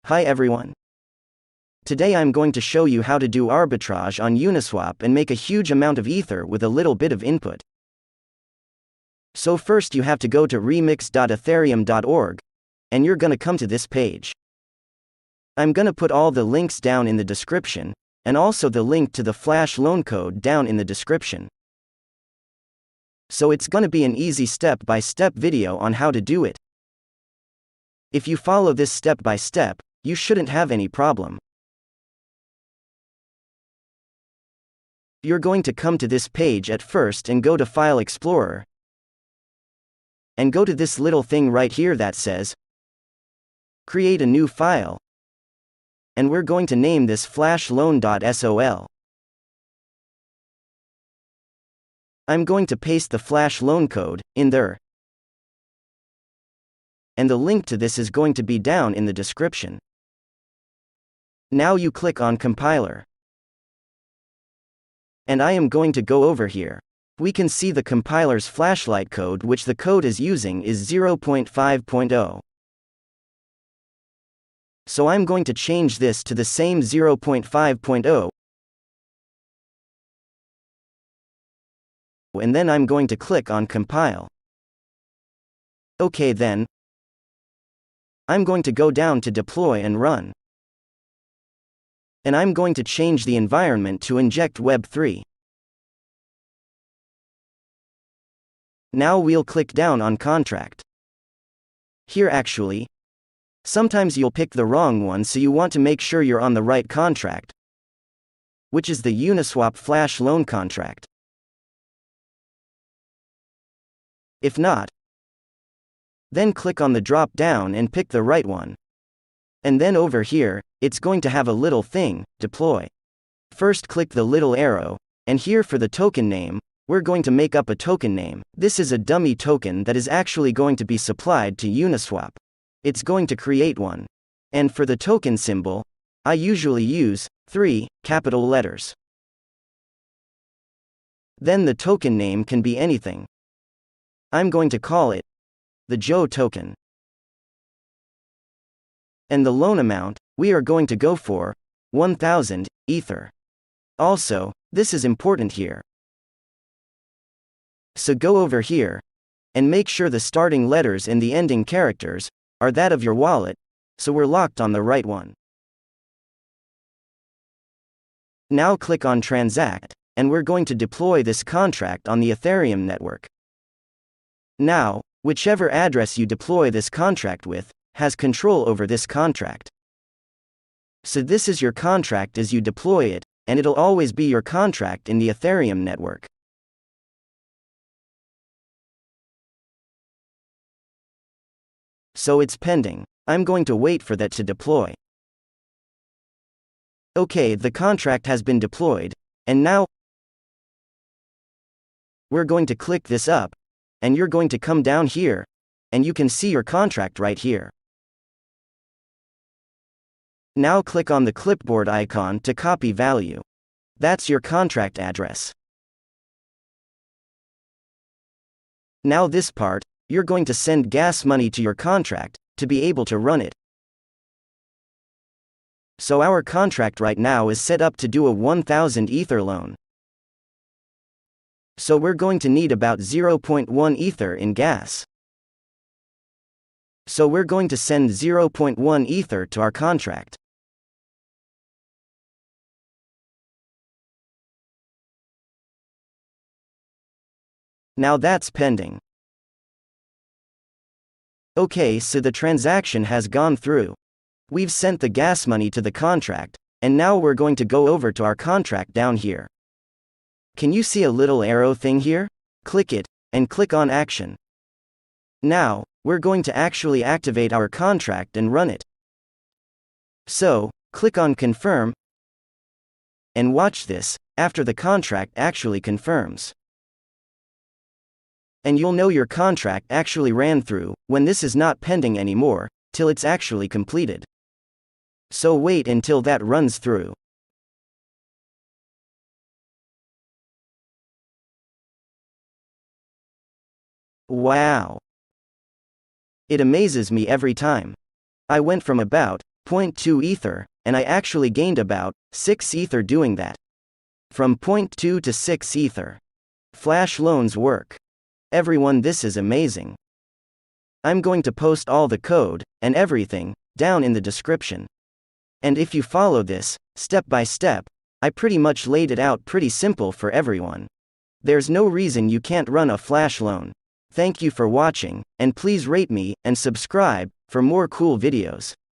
Hi everyone. Today I'm going to show you how to do arbitrage on Uniswap and make a huge amount of Ether with a little bit of input. So first you have to go to remix.ethereum.org, and you're gonna come to this page. I'm gonna put all the links down in the description, and also the link to the flash loan code down in the description. So it's gonna be an easy step-by-step video on how to do it. If you follow this step by step, you shouldn't have any problem. You're going to come to this page at first and go to File Explorer. And go to this little thing right here that says Create a new file. And we're going to name this flashloan.sol. I'm going to paste the flash loan code in there. And the link to this is going to be down in the description. Now you click on Compiler. And I am going to go over here. We can see the compiler's flashlight code, which the code is using is 0.5.0. So I'm going to change this to the same 0.5.0. And then I'm going to click on Compile. Okay then. I'm going to go down to Deploy and Run. And I'm going to change the environment to Inject Web3. Now we'll click down on Contract. Here actually, sometimes you'll pick the wrong one, so you want to make sure you're on the right contract, which is the Uniswap Flash Loan contract. If not, then click on the drop down and pick the right one. And then over here, it's going to have a little thing, Deploy. First click the little arrow, and here for the token name, we're going to make up a token name. This is a dummy token that is actually going to be supplied to Uniswap. It's going to create one. And for the token symbol, I usually use 3 capital letters. Then the token name can be anything. I'm going to call it the Joe token. And the loan amount, we are going to go for 1,000 Ether. Also, this is important here. So go over here, and make sure the starting letters and the ending characters are that of your wallet, so we're locked on the right one. Now click on Transact, and we're going to deploy this contract on the Ethereum network. Now, whichever address you deploy this contract with has control over this contract. So this is your contract as you deploy it, and it'll always be your contract in the Ethereum network. So it's pending. I'm going to wait for that to deploy. Okay, the contract has been deployed, and now we're going to click this up, and you're going to come down here, and you can see your contract right here. Now click on the clipboard icon to copy value. That's your contract address. Now this part, you're going to send gas money to your contract to be able to run it. So our contract right now is set up to do a 1,000 Ether loan. So we're going to need about 0.1 Ether in gas. So we're going to send 0.1 Ether to our contract. Now that's pending. Okay, so the transaction has gone through. We've sent the gas money to the contract, and now we're going to go over to our contract down here. Can you see a little arrow thing here? Click it, and click on Action. Now, we're going to actually activate our contract and run it. So, click on Confirm, and watch this, after the contract actually confirms. And you'll know your contract actually ran through when this is not pending anymore, till it's actually completed. So wait until that runs through. Wow! It amazes me every time. I went from about 0.2 Ether, and I actually gained about 6 Ether doing that. From 0.2 to 6 Ether. Flash loans work. Everyone, this is amazing. I'm going to post all the code, and everything, down in the description. And if you follow this, step by step, I pretty much laid it out pretty simple for everyone. There's no reason you can't run a flash loan. Thank you for watching, and please rate me and subscribe for more cool videos.